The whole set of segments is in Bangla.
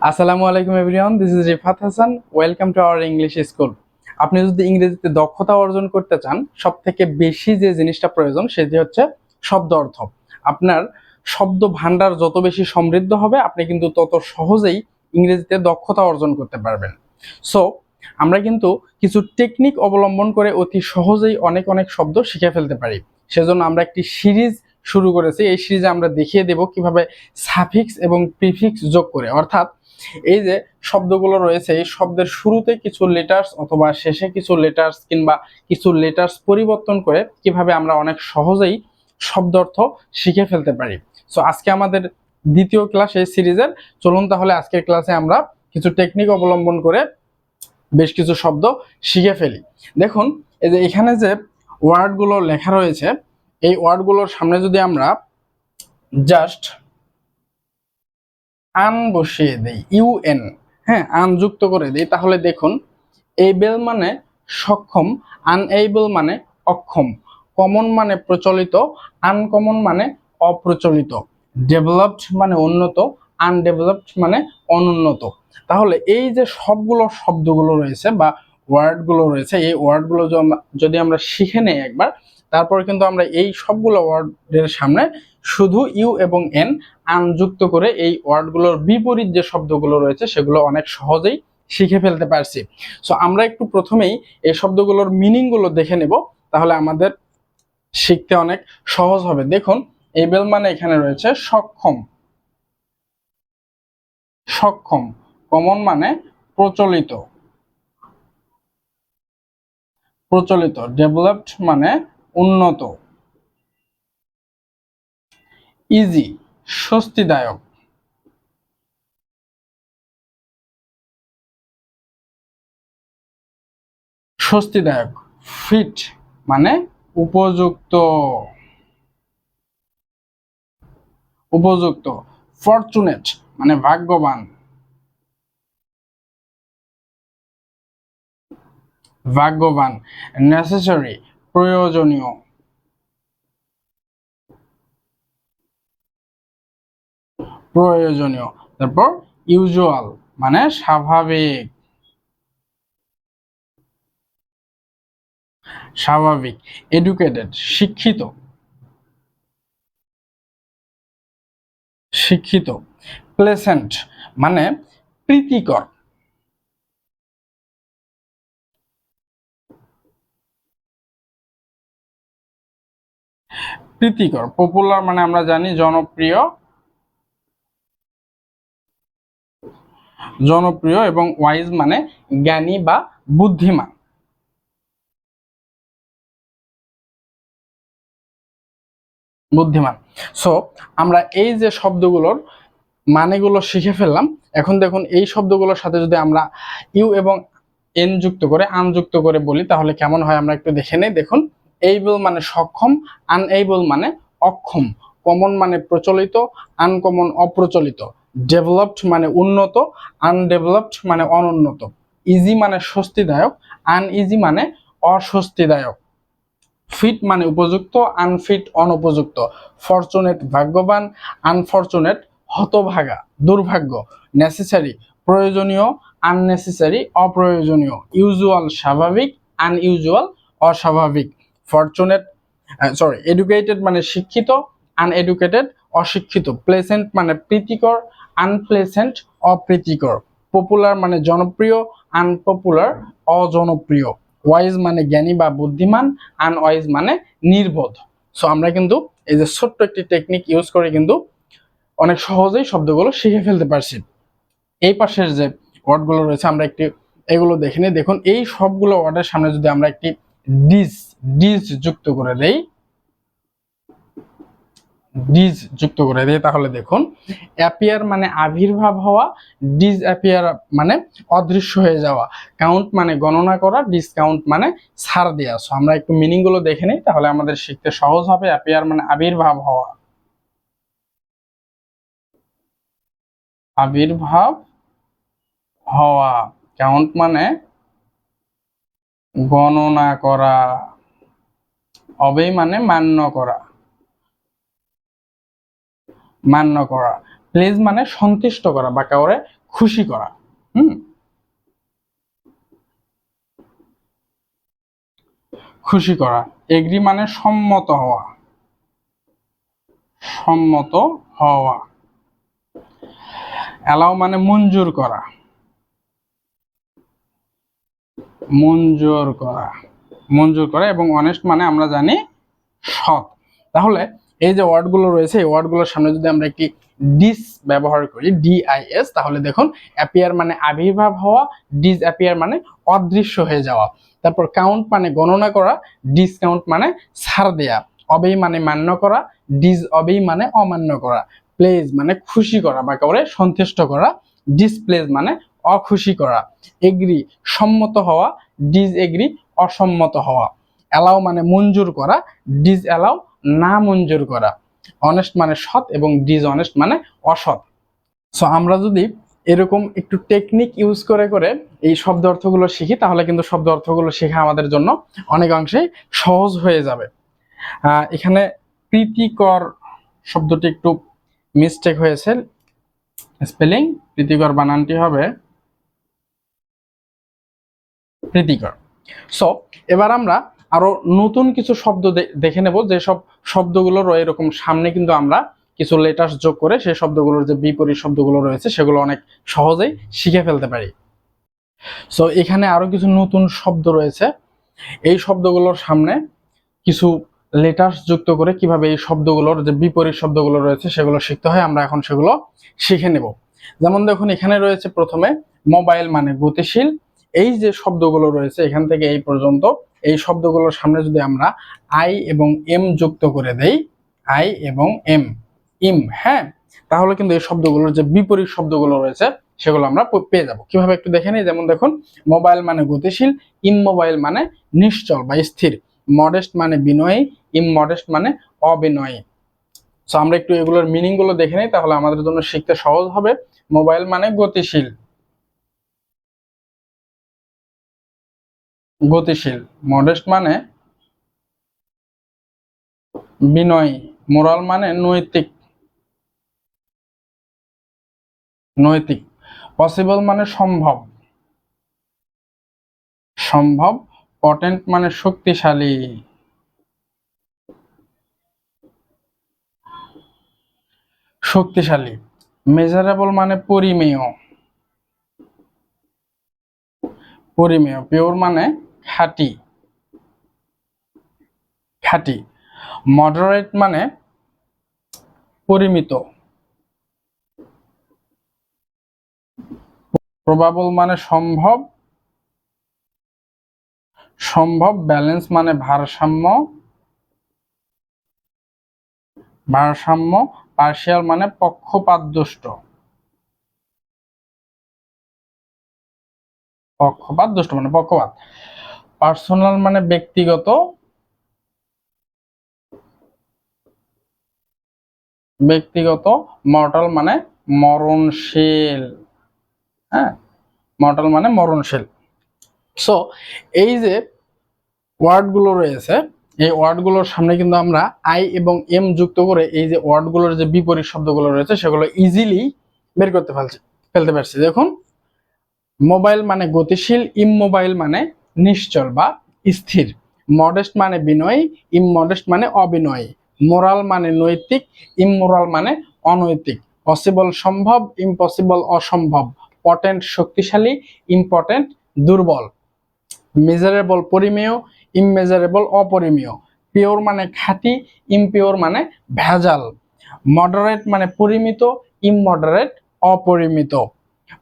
আসসালামু আলাইকুম everyone, this is Rifat Hasan. Welcome to our English school. আপনি যদি ইংরেজিতে দক্ষতা অর্জন করতে চান, সবথেকে বেশি যে জিনিসটা প্রয়োজন সেটি হচ্ছে শব্দ অর্থ। আপনার শব্দ ভান্ডার যত বেশি সমৃদ্ধ হবে, আপনি কিন্তু তত সহজেই ইংরেজিতে দক্ষতা অর্জন করতে পারবেন। সো আমরা কিন্তু কিছু টেকনিক অবলম্বন করে অতি সহজেই অনেক অনেক শব্দ শিখে ফেলতে পারি। সেজন্য আমরা একটি সিরিজ শুরু করেছি। এই সিরিজে আমরা দেখিয়ে দেব কিভাবে সাফিক্স এবং প্রিফিক্স যোগ করে, অর্থাৎ এই যে শব্দগুলো রয়েছে, এই শব্দের শুরুতে কিছু লেটার্স অথবা শেষে কিছু লেটার্স কিংবা কিছু লেটার্স পরিবর্তন করে কিভাবে আমরা অনেক সহজেই শব্দ অর্থ শিখে ফেলতে পারি। সো আজকে আমাদের দ্বিতীয় ক্লাস এই সিরিজের। চলুন তাহলে আজকের ক্লাসে আমরা কিছু টেকনিক অবলম্বন করে বেশ কিছু শব্দ শিখে ফেলি। দেখুন, এই যে এখানে যে ওয়ার্ডগুলো লেখা রয়েছে, এই ওয়ার্ডগুলোর সামনে যদি আমরা জাস্ট আন বসিয়ে দেই, ইউএন, হ্যাঁ, আন যুক্ত করে দেই, তাহলে দেখুন এবল মানে সক্ষম, আনএবল মানে অক্ষম, কমন মানে প্রচলিত, আনকমন মানে অপ্রচলিত, ডেভেলপড মানে উন্নত, আনডেভেলপড মানে অনুন্নত। তাহলে এই যে সবগুলো শব্দগুলো রয়েছে বা ওয়ার্ডগুলো রয়েছে, এই ওয়ার্ডগুলো যদি আমরা শিখে নেই একবার, তারপর কিন্তু আমরা এই সবগুলো ওয়ার্ডের সামনে শুধু ইউ এবং এন আন যুক্ত করে এই ওয়ার্ডগুলোর বিপরীত যে শব্দগুলো রয়েছে সেগুলো অনেক সহজেই শিখে ফেলতে পারছি। সো আমরা একটু প্রথমেই এই শব্দগুলোর মিনিং গুলো দেখে নেব, তাহলে আমাদের শিখতে অনেক সহজ হবে। দেখুন, এবল মানে এখানে রয়েছে সক্ষম, সক্ষম, কমন মানে প্রচলিত, প্রচলিত, ডেভেলপড মানে উন্নত, ইজি স্বস্তিদায়ক, স্বস্তিদায়ক, ফিট মানে উপযুক্ত, উপযুক্ত, ফরচুনেট মানে ভাগ্যবান, ভাগ্যবান, নেসেসারি প্রয়োজনীয়, প্রয়োজনীয়, তারপর ইউজুয়াল মানে স্বাভাবিক, স্বাভাবিক, এডুকেটেড শিক্ষিত, শিক্ষিত, প্লেসেন্ট মানে প্রীতিকর, প্রীতিকর, পপুলার মানে আমরা জানি জনপ্রিয়, জনপ্রিয়, এবং ওয়াইজ মানে জ্ঞানী বা বুদ্ধিমান, বুদ্ধিমান। সো আমরা এই যে শব্দগুলোর মানেগুলো শিখে ফেললাম। এখন দেখুন, এই শব্দগুলোর সাথে যদি আমরা ইউ এবং এন যুক্ত করে আন যুক্ত করে বলি তাহলে কেমন হয় আমরা একটু দেখে নেই। দেখুন, এইবল মানে সক্ষম, আনএবল মানে অক্ষম, কমন মানে প্রচলিত, আনকমন অপ্রচলিত, ডেভেলপড মানে উন্নত, আনডেভেলপড মানে অনুন্নত, ইজি মানে স্বস্তিদায়ক, আনইজি মানে অস্বস্তিদায়ক, ফিট মানে উপযুক্ত, আনফিট অনুপযুক্ত, ফরচুনেট ভাগ্যবান, আনফরচুনেট হতভাগা দুর্ভাগ্য, নেসেসারি প্রয়োজনীয়, আননেসেসারি অপ্রয়োজনীয়, ইউজুয়াল স্বাভাবিক, আনইউজুয়াল অস্বাভাবিক, ফরচুনেট এডুকেটেড মানে শিক্ষিত, আনএডুকেটেড অশিক্ষিত, প্লেসেন্ট মানে প্রীতিকর, আনপ্লেসেন্ট অপ্রীতিকর, পপুলার মানে জনপ্রিয়, আনপপুলার অজনপ্রিয়, ওয়াইজ মানে জ্ঞানী বা বুদ্ধিমান, আনওয়াইজ মানে নির্বোধ। সো আমরা কিন্তু এই যে ছোট্ট একটি টেকনিক ইউজ করে কিন্তু অনেক সহজেই শব্দগুলো শিখে ফেলতে পারছি। এই পাশের যে ওয়ার্ডগুলো রয়েছে আমরা একটি এগুলো দেখে নিই। দেখুন, এই সবগুলো ওয়ার্ডের সামনে যদি আমরা একটি ডিজ, ডিজ যুক্ত করে দেই, ডিজ যুক্ত করে দেই, তাহলে দেখুন অ্যাপিয়ার মানে আবির্ভাব হওয়া, ডিজ অ্যাপিয়ার মানে অদৃশ্য হয়ে যাওয়া, কাউন্ট মানে গণনা করা, ডিসকাউন্ট মানে ছাড় দেওয়া। সো আমরা একটু মিনিং গুলো দেখে নিই, তাহলে আমাদের শিখতে সহজ হবে। অ্যাপিয়ার মানে আবির্ভাব হওয়া, আবির্ভাব হওয়া, কাউন্ট মানে গণনা করা, অবে মানে মান্য করা, মান্য করা, প্লিজ মানে সন্তুষ্ট করা বা কাউরে খুশি করা। খুশি করা। এগ্রি মানে সম্মত হওয়া, সম্মত হওয়া। অ্যালাউ মানে মঞ্জুর করা, মঞ্জুর করা, মঞ্জুর করা। এবং অনেস্ট মানে আমরা জানি সৎ। তাহলে এই যে ওয়ার্ডগুলো রয়েছে, এই ওয়ার্ডগুলোর সামনে যদি আমরা একটি ডিস ব্যবহার করি, ডিআইএস, তাহলে দেখুন অ্যাপিয়ার মানে আবির্ভাব হওয়া, ডিসঅ্যাপিয়ার মানে অদৃশ্য হয়ে যাওয়া। তারপর কাউন্ট মানে গণনা করা, ডিসকাউন্ট মানে ছাড় দেয়া, অবেই মানে মান্য করা, ডিসঅবেই মানে অমান্য করা, প্লেজ মানে খুশি করা বা কাউরে সন্তুষ্ট করা, ডিসপ্লেজ মানে অখুশি করা, এগ্রি সম্মত হওয়া, ডিসএগ্রি অসম্মত হওয়া, অ্যালাউ মানে মঞ্জুর করা, ডিসঅ্যালাউ না মঞ্জুর করা, অনেস্ট মানে সৎ এবং ডিসঅনেস্ট মানে অসৎ। সো আমরা যদি এরকম একটু টেকনিক ইউজ করে করে এই শব্দ অর্থগুলো শিখি, তাহলে কিন্তু শব্দ অর্থগুলো শেখা আমাদের জন্য অনেকাংশেই সহজ হয়ে যাবে। এখানে প্রীতিকর শব্দটি একটু মিস্টেক হয়েছে, স্পেলিং। প্রীতিকর বানানটি হবে প্রীতিকর। সো এবার আমরা আরো নতুন কিছু শব্দ দেখে নেব, যে সব শব্দগুলোর এরকম সামনে কিন্তু আমরা কিছু লেটার্স যোগ করে সেই শব্দগুলোর যে বিপরীত শব্দগুলো রয়েছে সেগুলো অনেক সহজেই শিখে ফেলতে পারি। সো এখানে আরো কিছু নতুন শব্দ রয়েছে, এই শব্দগুলোর সামনে কিছু লেটার্স যুক্ত করে কিভাবে এই শব্দগুলোর যে বিপরীত শব্দগুলো রয়েছে সেগুলো শিখতে হয়, আমরা এখন সেগুলো শিখে নেব। যেমন দেখুন এখানে রয়েছে প্রথমে মোবাইল মানে গতিশীল। এই যে শব্দগুলো রয়েছে এখান থেকে এই পর্যন্ত, এই শব্দগুলোর সামনে যদি আমরা আই এবং এম যুক্ত করে দেই, আই এবং এম, ইম, হ্যাঁ, তাহলে কিন্তু এই শব্দগুলোর যে বিপরীত শব্দগুলো রয়েছে সেগুলো আমরা পেয়ে যাব। কিভাবে একটু দেখে নিই। যেমন দেখুন মোবাইল মানে গতিশীল, ইমমোবাইল মানে নিশ্চল বা স্থির, মডেস্ট মানে বিনয়ী, ইমমডেস্ট মানে অবিনয়ী। সো আমরা একটু এগুলোর মিনিং গুলো দেখে নিই, তাহলে আমাদের জন্য শিখতে সহজ হবে। মোবাইল মানে গতিশীল, গতিশীল। মডেস্ট মানে বিনয়ী, মোরাল মানে নৈতিক, নৈতিক। পসিবল মানে সম্ভব, সম্ভব। পটেন্ট মানে শক্তিশালী, শক্তিশালী। মেজারেবল মানে পরিমেয়, পরিমেয়। পিওর মানে খাঁটি, খাঁটি। মডারেট মানে পরিমিত, প্রবাবল মানে সম্ভব, সম্ভব। ব্যালেন্স মানে ভারসাম্য, ভারসাম্য। পার্শিয়াল মানে পক্ষপাতদুষ্ট, পক্ষপাত দুষ্ট মানে পক্ষপাত। পার্সোনাল মানে ব্যক্তিগত, ব্যক্তিগত। মর্টাল মানে মরণশীল, হ্যাঁ, মর্টাল মানে মরণশীল। সো এই যে ওয়ার্ডগুলো রয়েছে, এই ওয়ার্ডগুলোর সামনে কিন্তু আমরা আই এবং এম যুক্ত করে এই যে ওয়ার্ডগুলোর যে বিপরীত শব্দগুলো রয়েছে সেগুলো ইজিলি বের করতে ফেলতে পারছি। দেখুন মোবাইল মানে গতিশীল, ইমমোবাইল মানে নিশ্চল বা স্থির, মডেস্ট মানে বিনয়ী, ইমমডেস্ট মানে অবিনয়ী, মোরাল মানে নৈতিক, ইমমোরাল মানে অনৈতিক, পসিবল সম্ভব, ইম্পসিবল অসম্ভব, পটেন্ট শক্তিশালী, ইম্পর্টেন্ট দুর্বল, মেজারেবল পরিমেয়, ইমমেজারেবল অপরিমেয়, পিওর মানে খাঁটি, ইমপিওর মানে ভেজাল, মডারেট মানে পরিমিত, ইমমডারেট অপরিমিত,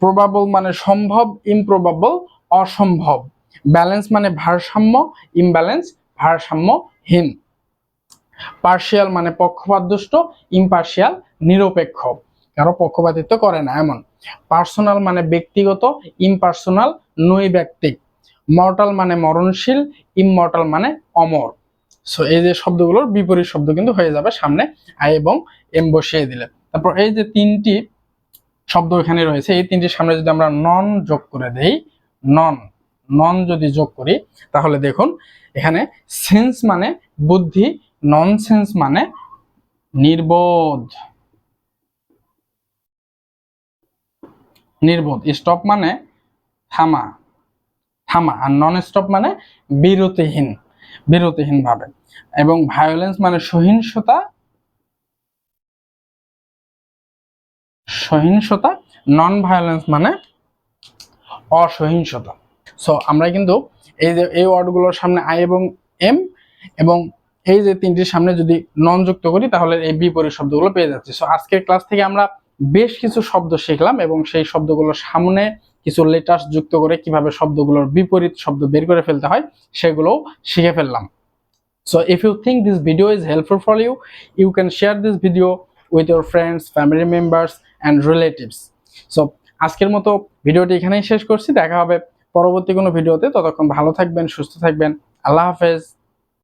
প্রবাবল মানে সম্ভব, ইমপ্রবাবল অসম্ভব, ব্যালেন্স মানে ভারসাম্য, ইমব্যালেন্স ভারসাম্যহীন, পার্শিয়াল মানে পক্ষপাতদুষ্ট, ইমপার্শিয়াল নিরপেক্ষ, কারো পক্ষপাতিত্ব করে না এমন, পার্সোনাল মানে ব্যক্তিগত, ইমপার্সোনাল নৈব্যক্তিক, মর্টাল মানে মরণশীল, ইমমর্টাল মানে অমর। সো এই যে শব্দগুলোর বিপরীত শব্দ কিন্তু হয়ে যাবে সামনে আই এবং এম বসিয়ে দিলে। তারপর এই যে তিনটি শব্দ এখানে রয়েছে, এই তিনটির সামনে যদি আমরা নন যোগ করে দেই, নন, নন যদি যোগ করি তাহলে দেখুন এখানে সেন্স মানে বুদ্ধি, ননসেন্স মানে নির্বোধ, নির্বোধ। স্টপ মানে থামা, থামা, আর নন স্টপ মানে বিরতিহীন, বিরতিহীন ভাবে। এবং ভায়োলেন্স মানে সহিংসতা, সহিংসতা। নন ভায়োলেন্স মানে অসহিংসতা। সো আমরা কিন্তু এই যে এই ওয়ার্ডগুলোর সামনে আই এবং এম এবং এই যে তিনটির সামনে যদি নন যুক্ত করি তাহলে এই বিপরীত শব্দগুলো পেয়ে যাচ্ছি। সো আজকের ক্লাস থেকে আমরা বেশ কিছু শব্দ শিখলাম এবং সেই শব্দগুলোর সামনে কিছু লেটার্স যুক্ত করে কিভাবে শব্দগুলোর বিপরীত শব্দ বের করে ফেলতে হয় সেগুলোও শিখে ফেললাম। So if you think this video is helpful for you, you can share this video with your friends, family members and relatives. So আজকের মতো ভিডিওটি এখানেই শেষ করছি। দেখা হবে পরবর্তী কোনো ভিডিওতে। ততক্ষণ ভালো থাকবেন, সুস্থ থাকবেন। আল্লাহ হাফেজ।